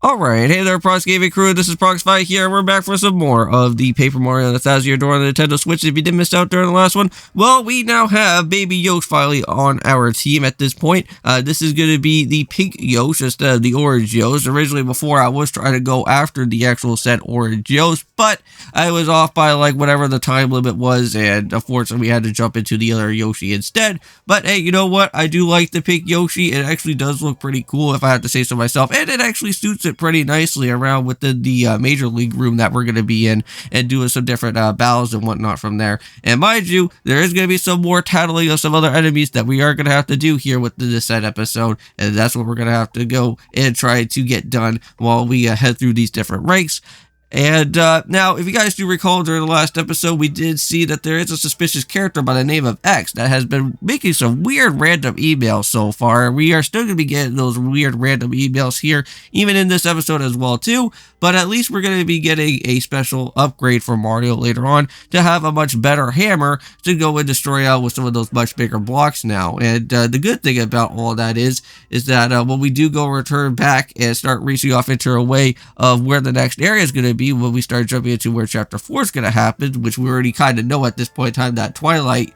Alright, hey there Prox Gaming Crew, this is Proxify here, and we're back for some more of the Paper Mario and the 1000-Year Door on the Nintendo Switch. If you did miss out during the last one, well, we now have Baby Yosh finally on our team at this point. This is going to be the pink Yosh instead of the orange Yosh. Originally, before, I was trying to go after the actual set orange Yosh, but I was off by like whatever the time limit was, and unfortunately we had to jump into the other Yoshi instead. But hey, you know what? I do like the pink Yoshi. It actually does look pretty cool, if I have to say so myself, and it actually suits it pretty nicely around within the Major League room that we're going to be in, and doing some different battles and whatnot from there. And mind you, there is going to be some more tattling of some other enemies that we are going to have to do here with the set episode, and that's what we're going to have to go and try to get done while we head through these different ranks. And now, if you guys do recall, during the last episode, we did see that there is a suspicious character by the name of X that has been making some weird random emails so far. We are still going to be getting those weird random emails here, even in this episode as well, too. But at least we're going to be getting a special upgrade for Mario later on to have a much better hammer to go and destroy out with some of those much bigger blocks now. And the good thing about all that is that when we do go return back and start reaching off into a way of where the next area is going to be, when we start jumping into where Chapter 4 is going to happen, which we already kind of know at this point in time that Twilight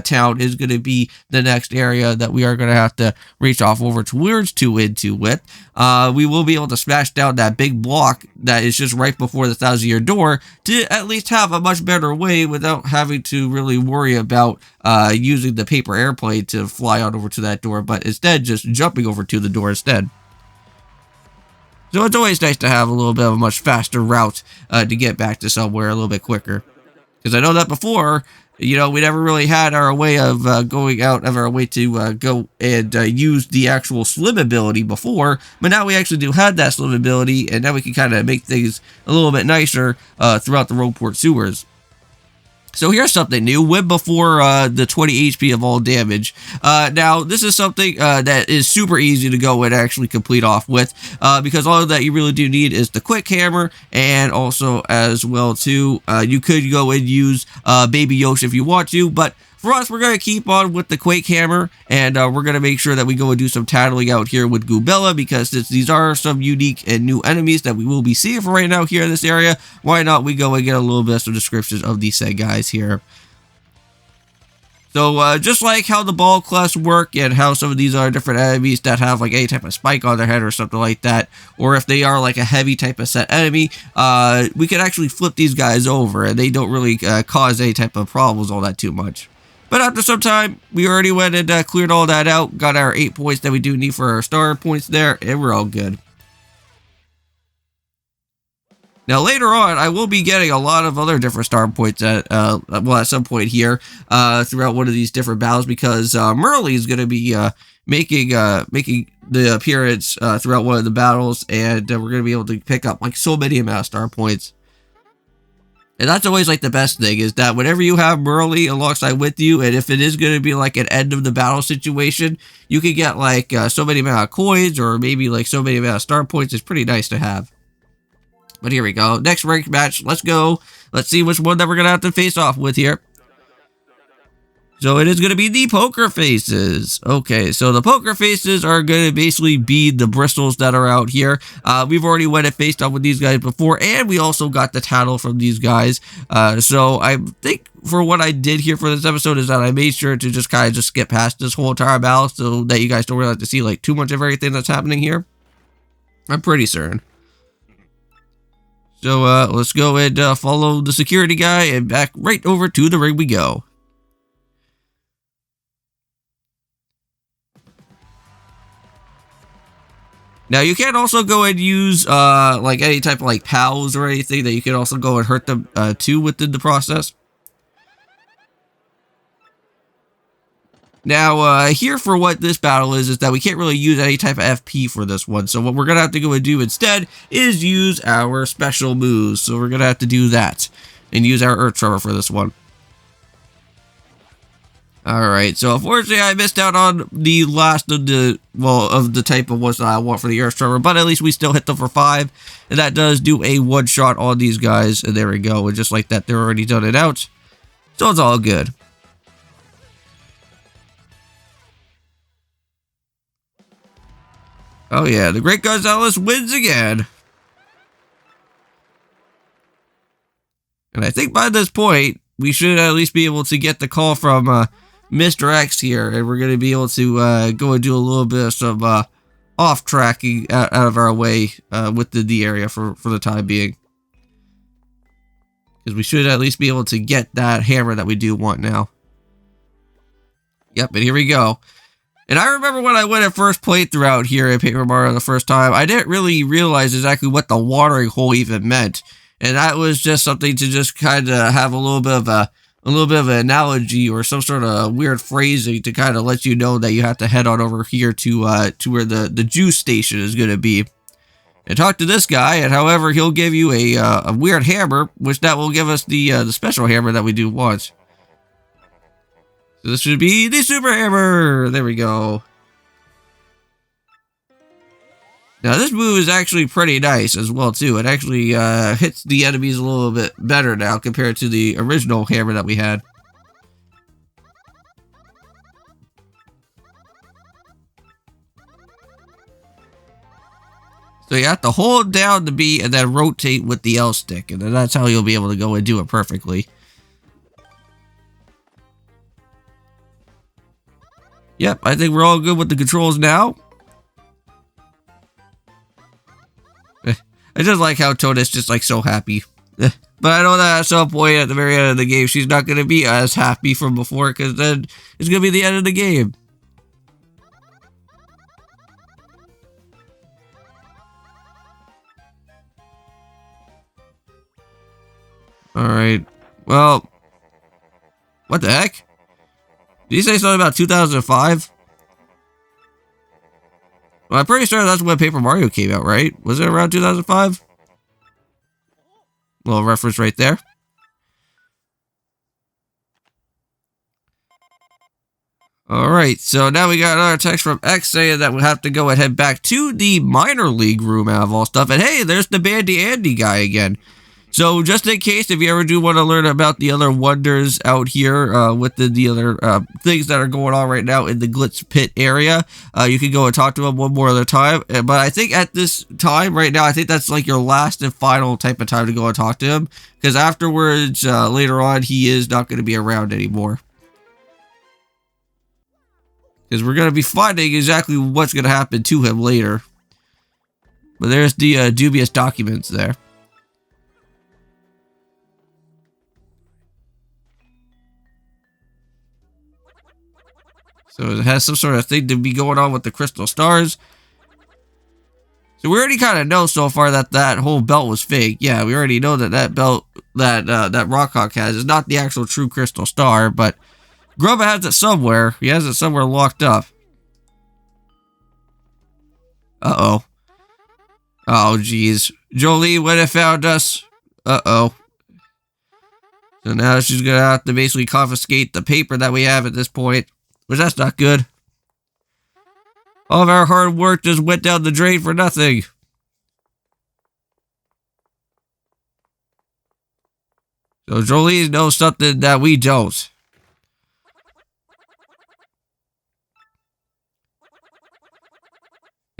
Town is going to be the next area that we are going to have to reach off over towards into with. We will be able to smash down that big block that is just right before the 1000-Year Door to at least have a much better way without having to really worry about using the paper airplane to fly on over to that door, but instead just jumping over to the door instead. So it's always nice to have a little bit of a much faster route to get back to somewhere a little bit quicker. Because I know that before, you know, we never really had our way of going out of our way to go and use the actual slim ability before. But now we actually do have that slim ability, and now we can kind of make things a little bit nicer throughout the Rogueport sewers. So here's something new, win before the 20 HP of all damage. Now, this is something that is super easy to go and actually complete off with, because all that you really do need is the quick hammer, and also as well too, you could go and use Baby Yosh if you want to, but for us, we're going to keep on with the Quake Hammer, and we're going to make sure that we go and do some tattling out here with Goobella, because since these are some unique and new enemies that we will be seeing for right now here in this area, why not we go and get a little bit of some descriptions of these said guys here. So, just like how the ball class work and how some of these are different enemies that have like any type of spike on their head or something like that, or if they are like a heavy type of set enemy, we can actually flip these guys over and they don't really cause any type of problems all that too much. But after some time, we already went and cleared all that out, got our 8 points that we do need for our star points there, and we're all good. Now later on, I will be getting a lot of other different star points at some point here throughout one of these different battles, because Merle is going to be making the appearance throughout one of the battles, and we're going to be able to pick up like so many amount of star points. And that's always like the best thing, is that whenever you have Merle alongside with you, and if it is going to be like an end of the battle situation, you can get like so many amount of coins, or maybe like so many amount of star points. It's pretty nice to have. But here we go. Next ranked match. Let's go. Let's see which one that we're going to have to face off with here. So it is going to be the Poker Faces. Okay, so the Poker Faces are going to basically be the bristles that are out here. We've already went and faced off with these guys before, and we also got the tattle from these guys. So I think for what I did here for this episode is that I made sure to just kind of just skip past this whole entire battle so that you guys don't really have to see like too much of everything that's happening here. I'm pretty certain. So let's go and follow the security guy, and back right over to the ring we go. Now, you can also go and use, like, any type of, like, pals or anything that you can also go and hurt them, too, within the process. Now, here for what this battle is that we can't really use any type of FP for this one. So what we're going to have to go and do instead is use our special moves. So we're going to have to do that and use our Earth Tremor for this one. Alright, so unfortunately I missed out on the last of the, of the type of ones that I want for the Earth Tremor, but at least we still hit them for 5, and that does do a one-shot on these guys, and there we go, and just like that, they're already done it out, so it's all good. Oh yeah, the Great Gonzalez wins again. And I think by this point, we should at least be able to get the call from Mr. X here, and we're going to be able to go and do a little bit of some off-tracking out of our way with the D area for the time being. Because we should at least be able to get that hammer that we do want now. Yep, and here we go. And I remember when I went and first played throughout here in Paper Mario the first time, I didn't really realize exactly what the watering hole even meant. And that was just something to just kind of have a little bit of an analogy or some sort of weird phrasing to kind of let you know that you have to head on over here to where the juice station is going to be. And talk to this guy, and however, he'll give you a weird hammer, which that will give us the special hammer that we do want. So this should be the super hammer. There we go. Now this move is actually pretty nice as well too. It actually hits the enemies a little bit better now compared to the original hammer that we had. So you have to hold down the B and then rotate with the L stick, and then that's how you'll be able to go and do it perfectly. Yep, I think we're all good with the controls now. I just like how Toad's just like so happy. But I know that at some point at the very end of the game, she's not going to be as happy from before, because then it's going to be the end of the game. Alright, well, what the heck? Did you say something about 2005? Well, I'm pretty sure that's when Paper Mario came out, right? Was it around 2005? Little reference right there. Alright, so now we got another text from X saying that we'll have to go and head back to the minor league room out of all stuff. And hey, there's the Bandy Andy guy again. So just in case, if you ever do want to learn about the other wonders out here with the other things that are going on right now in the Glitzpit area, you can go and talk to him one more other time. But I think at this time right now, I think that's like your last and final type of time to go and talk to him. Because afterwards, later on, he is not going to be around anymore. Because we're going to be finding exactly what's going to happen to him later. But there's the dubious documents there. So it has some sort of thing to be going on with the crystal stars. So we already kind of know so far that that whole belt was fake. Yeah, we already know that that belt that Rockhawk has is not the actual true crystal star, but Grubba has it somewhere. He has it somewhere locked up. Uh-oh. Oh, jeez. Jolie went and found us. Uh-oh. So now she's going to have to basically confiscate the paper that we have at this point. But that's not good. All of our hard work just went down the drain for nothing. So Jolie knows something that we don't.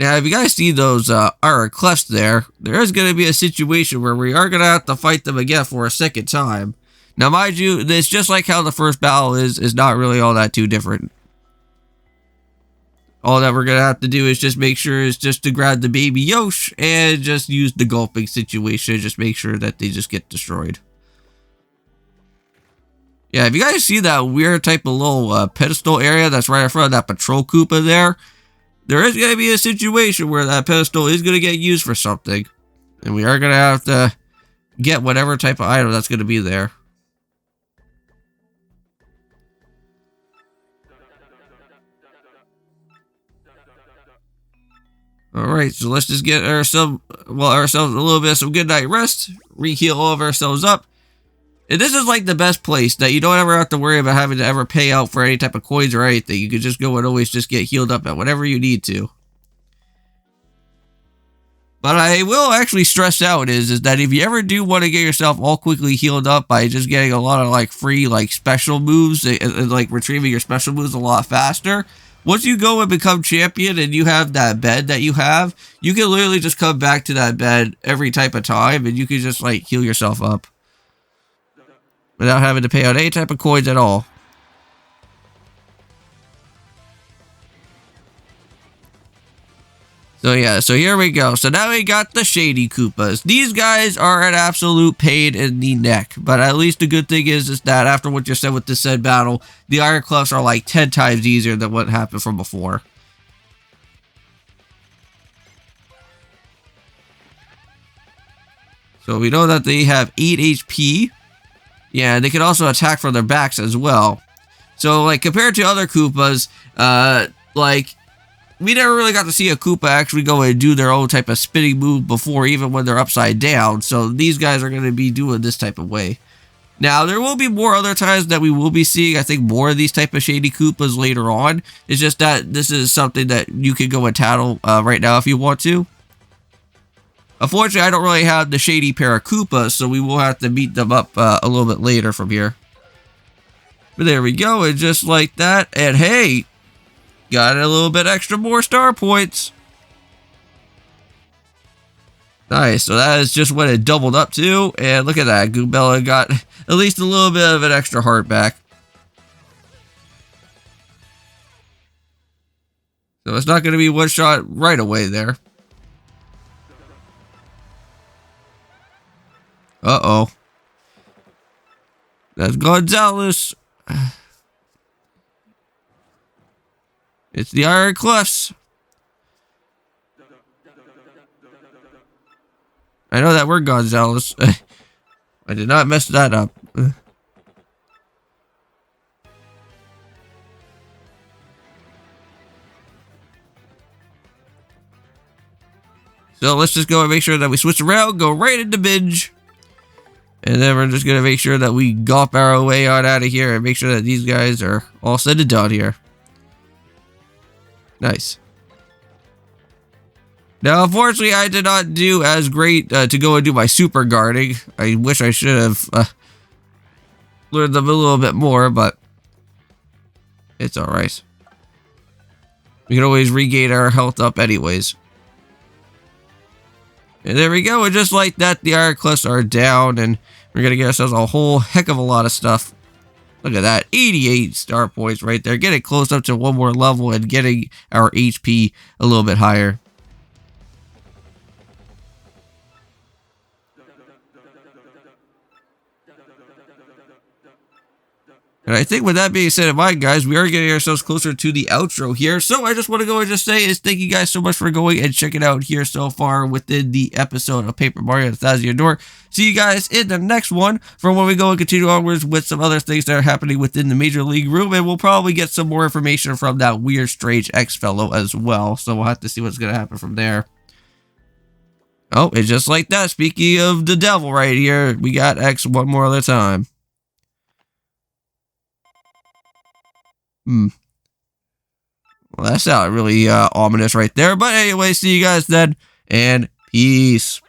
Now, if you guys see those iron clefts there is going to be a situation where we are going to have to fight them again for a second time. Now, mind you, it's just like how the first battle is not really all that too different. All that we're going to have to do is just make sure is just to grab the baby Yosh and just use the gulping situation. Just make sure that they just get destroyed. Yeah, if you guys see that weird type of little pedestal area that's right in front of that patrol Koopa there is going to be a situation where that pedestal is going to get used for something. And we are going to have to get whatever type of item that's going to be there. Alright, so let's just get ourselves a little bit of some good night rest, re-heal all of ourselves up. And this is like the best place that you don't ever have to worry about having to ever pay out for any type of coins or anything. You can just go and always just get healed up at whatever you need to. But I will actually stress out is that if you ever do want to get yourself all quickly healed up by just getting a lot of like free like special moves and like retrieving your special moves a lot faster, once you go and become champion and you have that bed that you have, you can literally just come back to that bed every type of time and you can just like heal yourself up. without having to pay out any type of coins at all. So yeah, so here we go. So now we got the Shady Koopas. These guys are an absolute pain in the neck. But at least the good thing is that after what you said with the said battle, the Iron Clefs are like 10 times easier than what happened from before. So we know that they have 8 HP. Yeah, they can also attack from their backs as well. So like compared to other Koopas, like we never really got to see a Koopa actually go and do their own type of spinning move before, even when they're upside down. So these guys are going to be doing this type of way. Now, there will be more other times that we will be seeing, I think, more of these type of Shady Koopas later on. It's just that this is something that you can go and tattle right now if you want to. Unfortunately, I don't really have the Shady pair of Koopas, so we will have to beat them up a little bit later from here. But there we go, and just like that, and hey, got a little bit extra more star points. Nice, so that is just what it doubled up to, and look at that, Goombella got at least a little bit of an extra heart back. So it's not going to be one shot right away there. Uh-oh. That's Gonzalez. It's the Iron Clefs. I know that word, Gonzalez. I did not mess that up. So let's just go and make sure that we switch around, go right into binge. And then we're just going to make sure that we gulp our way on out of here and make sure that these guys are all said and done here. Nice. Now, unfortunately, I did not do as great to go and do my super guarding. I wish I should have learned them a little bit more, but it's alright. We can always regain our health up anyways. And there we go, and just like that, the Iron Clefs are down, and we're going to get ourselves a whole heck of a lot of stuff. Look at that, 88 star points right there, getting close up to one more level and getting our HP a little bit higher. And I think with that being said in mind, guys, we are getting ourselves closer to the outro here. So I just want to go and just say is thank you guys so much for going and checking out here so far within the episode of Paper Mario and the Thousand Year Door. See you guys in the next one for when we go and continue onwards with some other things that are happening within the Major League room. And we'll probably get some more information from that weird, strange X fellow as well. So we'll have to see what's going to happen from there. Oh, and just like that, speaking of the devil right here, we got X one more other time. Well, that sounded really ominous right there. But anyway, see you guys then, and peace.